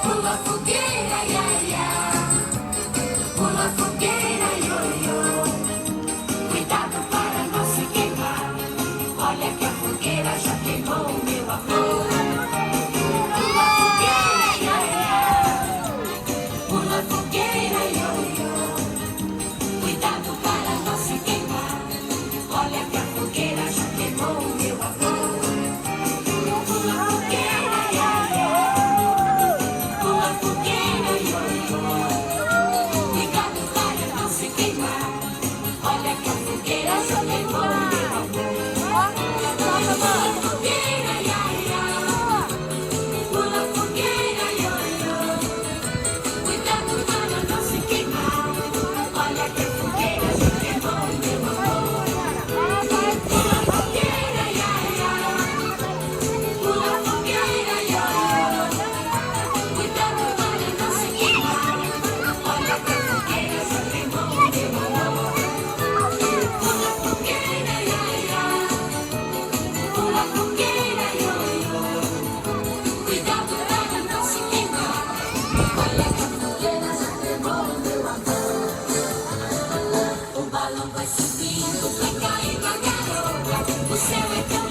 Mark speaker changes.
Speaker 1: Pula fogueira, ia, ia. Pula fogueira, io, io. Cuidado para não se queimar. Olha que a fogueira já queimou o meu amor. Pula fogueira, ia, ia. Pula fogueira, io, io. Cuidado para não se queimar. Olha que a fogueira já queimou o meu amor. Pula fogueira, ia, ia. Pula fogueira, io, io. Cuidado para não se queimar. Olha que a fogueira já queimou o meu amor. Pula fogueira, ia, ia. Pula fogueira, io, io. Cuidado para não se queimar. Olha que a fogueira já queimou o meu amor. Pula fogueira, ia, ia. Pula fogueira, io, io. Cuidado para não se queimar. Olha que a fogueira já queimou o meu amor. Pula fogueira, ia, ia. Pula fogueira, io, io. Cuidado para não se queimar. Olha que a fogueira já queimou o meu amor. O balão vai subindo, vai caindo a garoa. O céu é tão